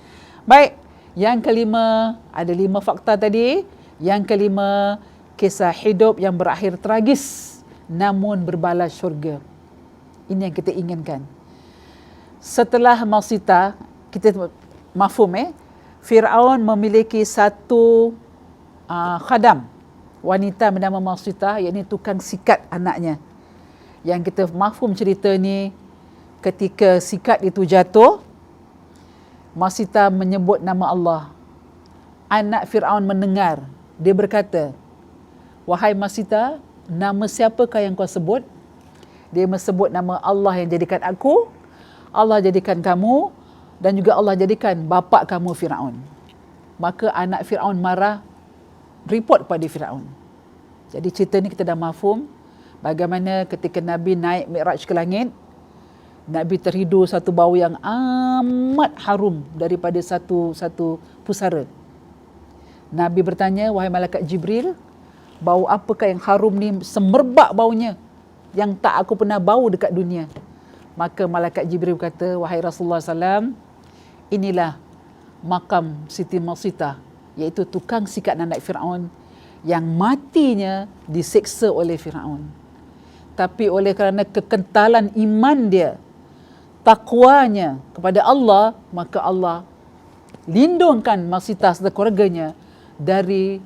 Baik, yang kelima, ada 5 fakta tadi. Yang kelima, kisah hidup yang berakhir tragis namun berbalas syurga. Ini yang kita inginkan. Setelah Masita, kita mafhum Firaun memiliki satu khadam, wanita bernama Masita, iaitu tukang sikat anaknya. Yang kita mafhum cerita ni, ketika sikat itu jatuh, Masita menyebut nama Allah. Anak Firaun mendengar, dia berkata, wahai Masita, nama siapakah yang kau sebut? Dia menyebut nama Allah yang jadikan aku, Allah jadikan kamu, dan juga Allah jadikan bapa kamu Firaun. Maka anak Firaun marah, report kepada Firaun. Jadi cerita ni kita dah mafhum bagaimana ketika Nabi naik Mi'raj ke langit, Nabi terhidur satu bau yang amat harum daripada satu pusara. Nabi bertanya, wahai malaikat Jibril, bau apakah yang harum ni, semerbak baunya, yang tak aku pernah bau dekat dunia. Maka malaikat Jibril berkata, wahai Rasulullah SAW, inilah makam Siti Masita, iaitu tukang sikat anak Firaun yang matinya diseksa oleh Firaun. Tapi oleh kerana kekentalan iman dia, takwanya kepada Allah, maka Allah lindungkan Masita serta keluarganya dari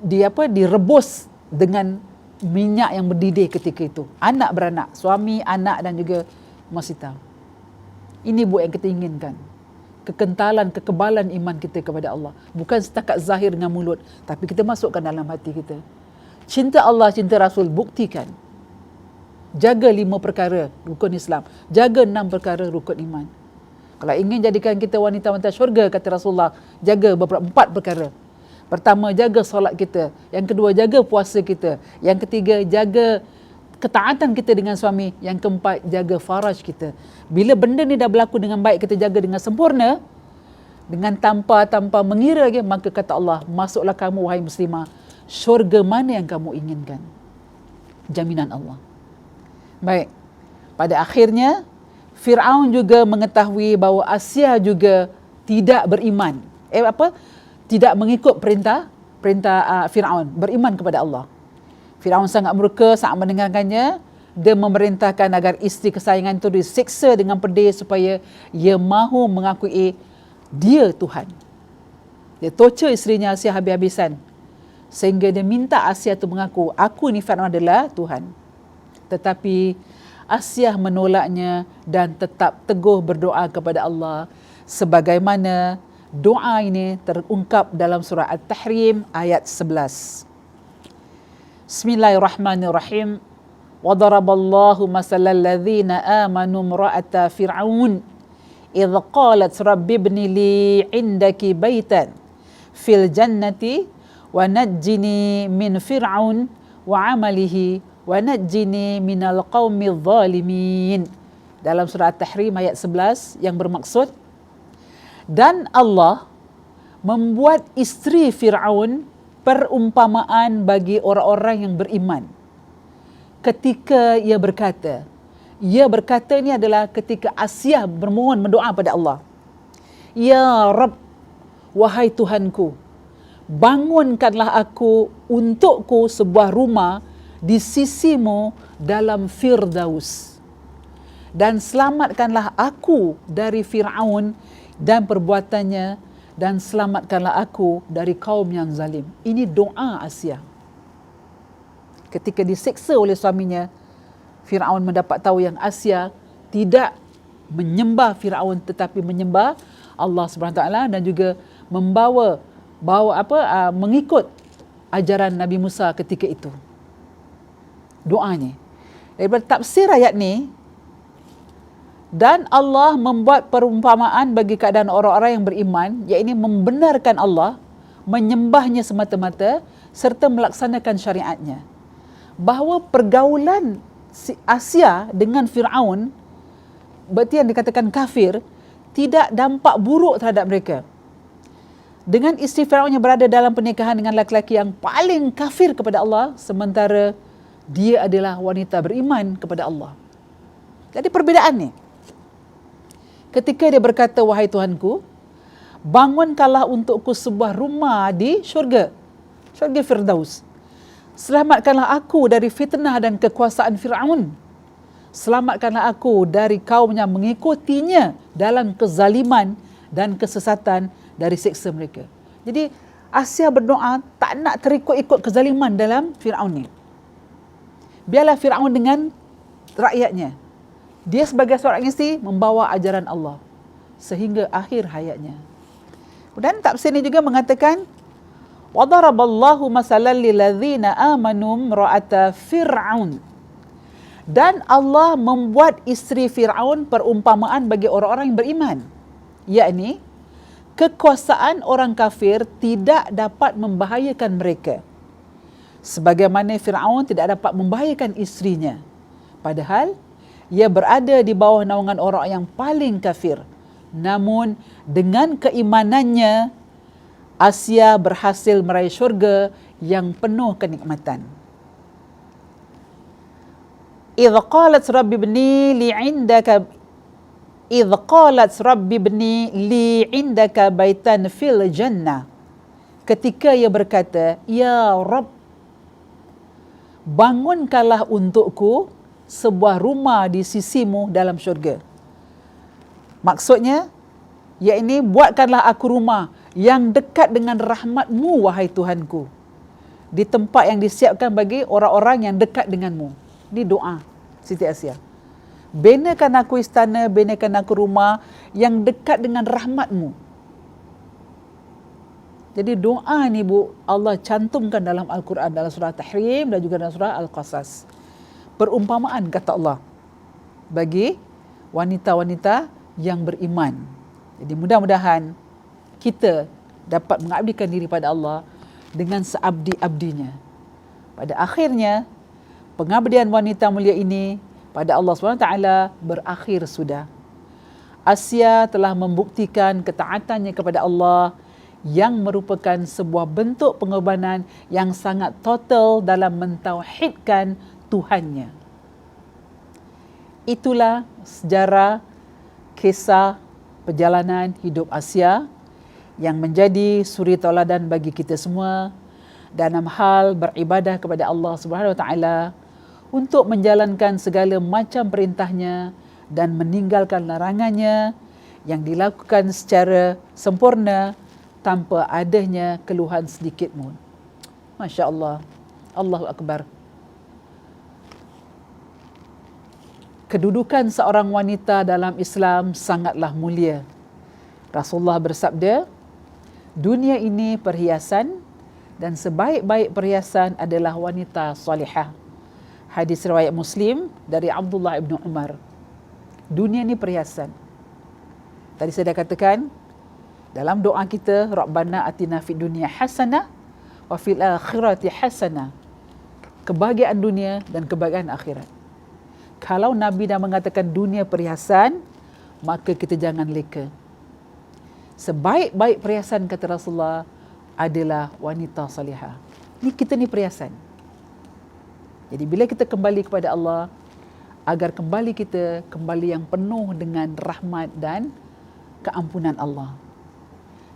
direbus dengan minyak yang mendidih ketika itu. Anak beranak, suami, anak dan juga Masita. Ini Bu yang kita inginkan. Kekentalan, kekebalan iman kita kepada Allah. Bukan setakat zahir dengan mulut, tapi kita masukkan dalam hati kita. Cinta Allah, cinta Rasul, buktikan. Jaga 5 perkara rukun Islam. Jaga 6 perkara rukun iman. Kalau ingin jadikan kita wanita-wanita syurga, kata Rasulullah, jaga 4 perkara. Pertama, jaga solat kita. Yang kedua, jaga puasa kita. Yang ketiga, jaga ketaatan kita dengan suami. Yang keempat, jaga faraj kita. Bila benda ni dah berlaku dengan baik, kita jaga dengan sempurna, dengan tanpa mengira lagi, maka kata Allah, masuklah kamu wahai muslimah, syurga mana yang kamu inginkan. Jaminan Allah. Baik. Pada akhirnya, Firaun juga mengetahui bahawa Asia juga tidak beriman. Tidak mengikut perintah Firaun, beriman kepada Allah. Firaun sangat murka saat mendengarkannya. Dia memerintahkan agar isteri kesayangan itu disiksa dengan pedih supaya ia mahu mengakui dia Tuhan. Dia torture isterinya Asia habis-habisan sehingga dia minta Asia itu mengaku, aku ni Firaun adalah Tuhan. Tetapi Asia menolaknya dan tetap teguh berdoa kepada Allah, sebagaimana doa ini terungkap dalam surah At-Tahrim ayat 11. Bismillahirrahmanirrahim. Wa daraballahu masalal ladzina amanu imra'ata fir'aun idh qalat rabbi ibni li 'indaki baitan fil jannati wa najjini min fir'aun wa 'amalihi wa najjini minal qaumidh dhalimin. Dalam surah At-Tahrim ayat 11 yang bermaksud, dan Allah membuat isteri Firaun perumpamaan bagi orang-orang yang beriman. Ketika ia berkata ini adalah ketika Asia bermohon, berdoa pada Allah. Ya Rabb, wahai Tuhanku, bangunkanlah aku untukku sebuah rumah di sisimu dalam Firdaus, dan selamatkanlah aku dari Fir'aun dan perbuatannya, dan selamatkanlah aku dari kaum yang zalim. Ini doa Asia. Ketika diseksa oleh suaminya, Fir'aun mendapat tahu yang Asia tidak menyembah Fir'aun tetapi menyembah Allah SWT, dan juga mengikut ajaran Nabi Musa ketika itu. Doanya. Daripada tafsir ayat ni, dan Allah membuat perumpamaan bagi keadaan orang-orang yang beriman, iaitu membenarkan Allah, menyembahnya semata-mata serta melaksanakan syariatnya. Bahawa pergaulan Asia dengan Fir'aun, berarti yang dikatakan kafir, tidak dampak buruk terhadap mereka. Dengan isteri Fir'aun yang berada dalam pernikahan dengan lelaki yang paling kafir kepada Allah, sementara dia adalah wanita beriman kepada Allah. Jadi perbezaan ni. Ketika dia berkata, wahai Tuhanku, bangunkanlah untukku sebuah rumah di syurga, syurga Firdaus. Selamatkanlah aku dari fitnah dan kekuasaan Fir'aun. Selamatkanlah aku dari kaum yang mengikutinya dalam kezaliman dan kesesatan dari siksa mereka. Jadi Asia berdoa tak nak terikut-ikut kezaliman dalam Fir'aun ni. Biarlah Fir'aun dengan rakyatnya. Dia sebagai seorang isteri membawa ajaran Allah sehingga akhir hayatnya. Dan tafsir ini juga mengatakan, وَضَرَبَ اللَّهُ مَثَلًا لِلَّذِينَ آمَنُوا امْرَأَةَ فِرْعَوْنَ. Dan Allah membuat isteri Fir'aun perumpamaan bagi orang-orang yang beriman, yakni kekuasaan orang kafir tidak dapat membahayakan mereka, sebagaimana Fir'aun tidak dapat membahayakan isterinya, padahal ia berada di bawah naungan orang yang paling kafir. Namun dengan keimanannya, Asia berhasil meraih syurga yang penuh kenikmatan. إِذْ قَالَتْ رَبِّ ابْنِي لِي عِنْدَكَ بَيْتًا فِي الْجَنَّةِ. Ketika ia berkata, Ya Rabb, bangunkanlah untukku sebuah rumah di sisimu dalam syurga. Maksudnya, yakni buatkanlah aku rumah yang dekat dengan rahmatmu, wahai Tuhanku, di tempat yang disiapkan bagi orang-orang yang dekat denganmu. Ini doa Siti Asia. Binakan aku istana, binakan aku rumah yang dekat dengan rahmatmu. Jadi doa ni Allah cantumkan dalam Al-Quran, dalam surah Tahrim dan juga dalam surah Al-Qasas. Perumpamaan kata Allah bagi wanita-wanita yang beriman. Jadi mudah-mudahan kita dapat mengabdikan diri pada Allah dengan seabdi-abdinya. Pada akhirnya, pengabdian wanita mulia ini pada Allah SWT berakhir sudah. Asia telah membuktikan ketaatannya kepada Allah yang merupakan sebuah bentuk pengorbanan yang sangat total dalam mentauhidkan Tuhannya. Itulah sejarah kisah perjalanan hidup Asia yang menjadi suri tauladan bagi kita semua dalam hal beribadah kepada Allah Subhanahu Wa Taala, untuk menjalankan segala macam perintahnya dan meninggalkan larangannya yang dilakukan secara sempurna tanpa adanya keluhan sedikit pun. Masya Allah. Allahu Akbar. Kedudukan seorang wanita dalam Islam sangatlah mulia. Rasulullah bersabda, dunia ini perhiasan dan sebaik-baik perhiasan adalah wanita salihah. Hadis riwayat Muslim dari Abdullah ibn Umar. Dunia ni perhiasan. Tadi saya dah katakan dalam doa kita, Rabbana atina fid dunya hasanah wa fil akhirati hasanah. Kebahagiaan dunia dan kebahagiaan akhirat. Kalau Nabi dah mengatakan dunia perhiasan, maka kita jangan leka. Sebaik-baik perhiasan kata Rasulullah adalah wanita salihah. Ni kita ni perhiasan. Jadi bila kita kembali kepada Allah, agar kembali kita kembali yang penuh dengan rahmat dan keampunan Allah.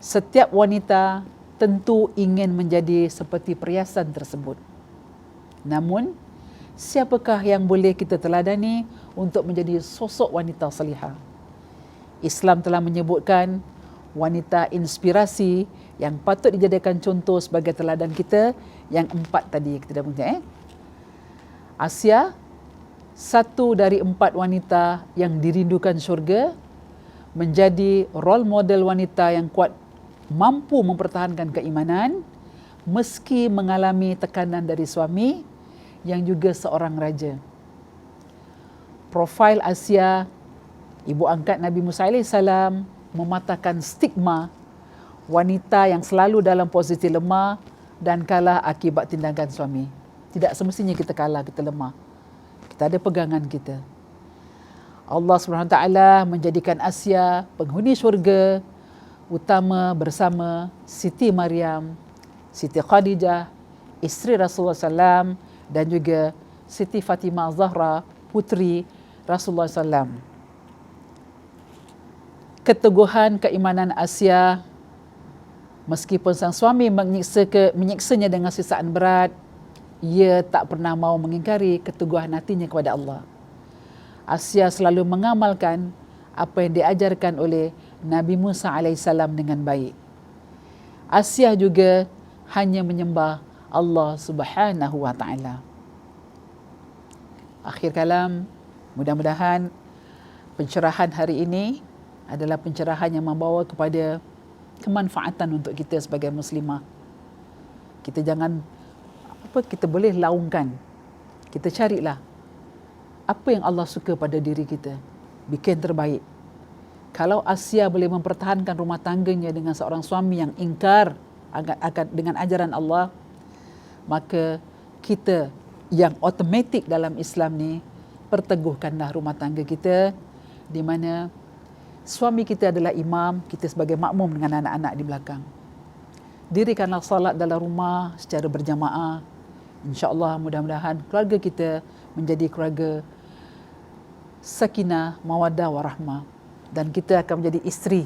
Setiap wanita tentu ingin menjadi seperti perhiasan tersebut. Namun, siapakah yang boleh kita teladani untuk menjadi sosok wanita salihah? Islam telah menyebutkan wanita inspirasi yang patut dijadikan contoh sebagai teladan kita yang 4 tadi kita dah punya. Asia, satu dari 4 wanita yang dirindukan syurga, menjadi role model wanita yang kuat, mampu mempertahankan keimanan meski mengalami tekanan dari suami yang juga seorang raja. Profil Asia, ibu angkat Nabi Musa AS, mematahkan stigma wanita yang selalu dalam posisi lemah dan kalah akibat tindakan suami. Tidak semestinya kita kalah, kita lemah. Kita ada pegangan kita. Allah SWT menjadikan Asia penghuni syurga utama bersama Siti Maryam, Siti Khadijah, isteri Rasulullah SAW, dan juga Siti Fatimah Zahra, putri Rasulullah SAW. Keteguhan keimanan Asia, meskipun sang suami menyiksanya dengan siksaan berat, ia tak pernah mau mengingkari keteguhan hatinya kepada Allah. Asia selalu mengamalkan apa yang diajarkan oleh Nabi Musa AS dengan baik. Asia juga hanya menyembah Allah Subhanahu wa taala. Akhir kalam, mudah-mudahan pencerahan hari ini adalah pencerahan yang membawa kepada kemanfaatan untuk kita sebagai muslimah. Kita jangan kita boleh laungkan. Kita carilah apa yang Allah suka pada diri kita, bikin terbaik. Kalau Asia boleh mempertahankan rumah tangganya dengan seorang suami yang ingkar dengan ajaran Allah, maka kita yang automatik dalam Islam ni, perteguhkanlah rumah tangga kita, di mana suami kita adalah imam, kita sebagai makmum dengan anak-anak di belakang. Dirikanlah salat dalam rumah secara berjamaah. InsyaAllah mudah-mudahan keluarga kita menjadi keluarga sakinah, mawaddah, warahmah. Dan kita akan menjadi isteri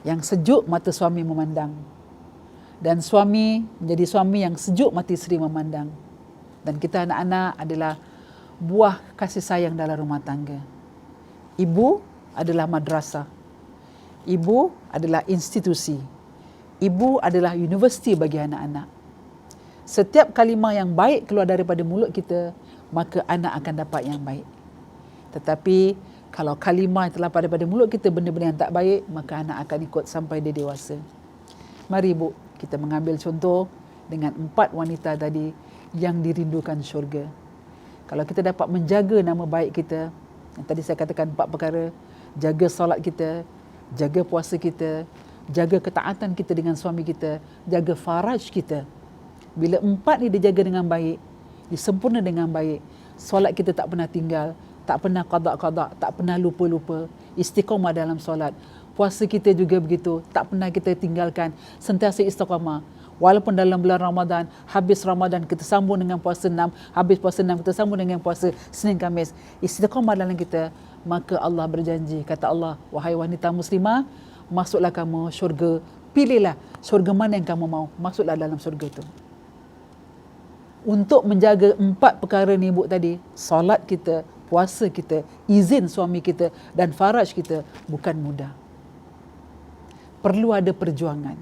yang sejuk mata suami memandang. Dan suami menjadi suami yang sejuk mata isteri memandang. Dan kita anak-anak adalah buah kasih sayang dalam rumah tangga. Ibu adalah madrasah. Ibu adalah institusi. Ibu adalah universiti bagi anak-anak. Setiap kalimah yang baik keluar daripada mulut kita, maka anak akan dapat yang baik. Tetapi kalau kalimah yang telah daripada mulut kita benda-benda yang tak baik, maka anak akan ikut sampai dia dewasa. Mari ibu, kita mengambil contoh dengan 4 wanita tadi yang dirindukan syurga. Kalau kita dapat menjaga nama baik kita, yang tadi saya katakan 4 perkara, jaga solat kita, jaga puasa kita, jaga ketaatan kita dengan suami kita, jaga faraj kita. Bila 4 ni dijaga dengan baik, disempurna dengan baik, solat kita tak pernah tinggal, tak pernah qada-qada, tak pernah lupa-lupa, istiqamah dalam solat. Puasa kita juga begitu, tak pernah kita tinggalkan, sentiasa istiqamah. Walaupun dalam bulan Ramadan, habis Ramadan kita sambung dengan puasa 6, habis puasa 6 kita sambung dengan puasa Senin Khamis. Istiqamah dalam kita, maka Allah berjanji, kata Allah, wahai wanita muslimah, masuklah kamu syurga, pilihlah syurga mana yang kamu mau, masuklah dalam syurga itu. Untuk menjaga 4 perkara ni ibu tadi, solat kita, puasa kita, izin suami kita dan faraj kita bukan mudah. Perlu ada perjuangan.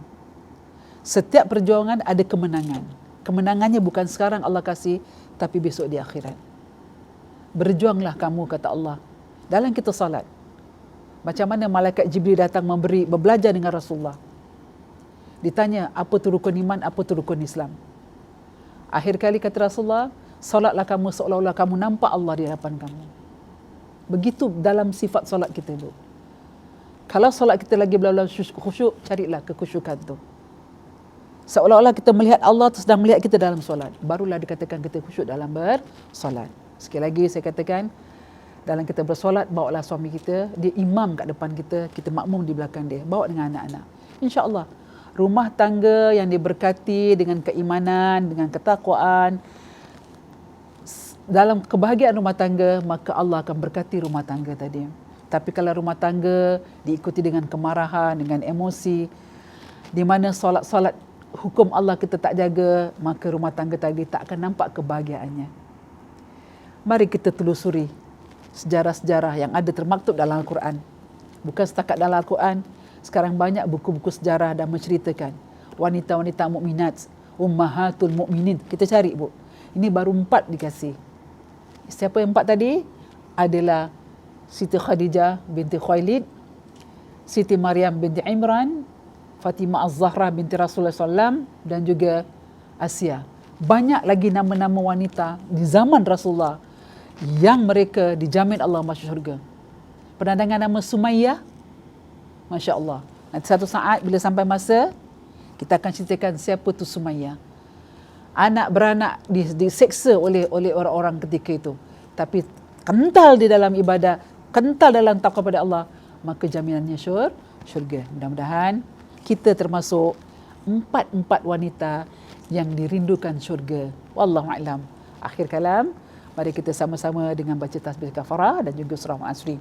Setiap perjuangan ada kemenangan. Kemenangannya bukan sekarang Allah kasih, tapi besok di akhirat. Berjuanglah kamu, kata Allah. Dalam kita salat, macam mana malaikat Jibril datang belajar dengan Rasulullah. Ditanya, apa tu rukun iman, apa tu rukun Islam. Akhir kali kata Rasulullah, salatlah kamu seolah-olah kamu nampak Allah di hadapan kamu. Begitu dalam sifat salat kita, Bu. Kalau salat kita lagi belah-belah khusyuk, carilah kekhusyukan tu. Seolah-olah kita melihat Allah sedang melihat kita dalam solat. Barulah dikatakan kita khusyuk dalam bersolat. Sekali lagi saya katakan, dalam kita bersolat, bawalah suami kita, dia imam kat depan kita, kita makmum di belakang dia. Bawa dengan anak-anak. InsyaAllah, rumah tangga yang diberkati dengan keimanan, dengan ketakwaan, dalam kebahagiaan rumah tangga, maka Allah akan berkati rumah tangga tadi. Tapi kalau rumah tangga diikuti dengan kemarahan, dengan emosi, Di mana solat-solat hukum Allah kita tak jaga, maka rumah tangga tadi tak akan nampak kebahagiaannya. Mari kita telusuri sejarah-sejarah yang ada termaktub dalam Al-Quran. Bukan setakat dalam Al-Quran, sekarang banyak buku-buku sejarah dah menceritakan wanita-wanita mukminat, ummahatul mukminin. Kita cari, Bu. Ini baru 4 dikasih. Siapa yang 4 tadi? Adalah Siti Khadijah binti Khuwailid, Siti Maryam binti Imran, Fatimah Az-Zahra binti Rasulullah SAW, dan juga Asia. Banyak lagi nama-nama wanita di zaman Rasulullah yang mereka dijamin Allah masuk syurga. Pernah dengar nama Sumayyah? Masya Allah. Nanti satu saat bila sampai masa, kita akan ceritakan siapa tu Sumayyah. Anak beranak diseksa oleh orang-orang ketika itu. Tapi kental di dalam ibadah, kental dalam takwa pada Allah, maka jaminannya syurga. Mudah-mudahan kita termasuk 4 wanita yang dirindukan syurga. Wallahu a'lam. Akhir kalam, mari kita sama-sama dengan baca tasbih kafarah dan juga surah Al-Asri.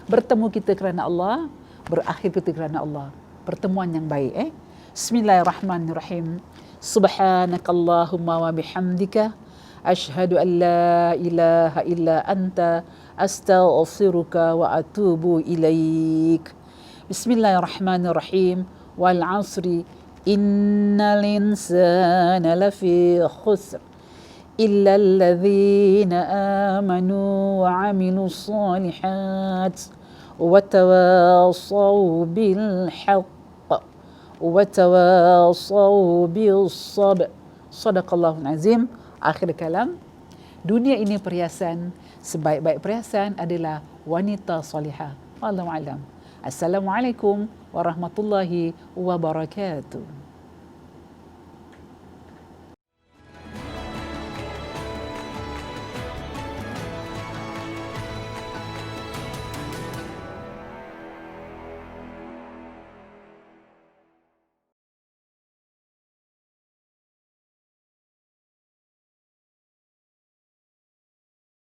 Bertemu kita kerana Allah, berakhir kita kerana Allah. Pertemuan yang baik. Bismillahirrahmanirrahim. Subhanakallahumma wa bihamdika asyhadu an la ilaha illa anta astaghfiruka wa atubu ilaik. Bismillahirrahmanirrahim. Wal 'asri innal insana lafi khusr illa alladhina amanu wa 'amilus solihat wa tawassaw bil haqq wa tawassaw bis sabr. Sadaqallahul azim. Akhir kalam, dunia ini perhiasan, sebaik-baik perhiasan adalah wanita solihah. Wallahu a'lam. Assalamualaikum warahmatullahi wabarakatuh.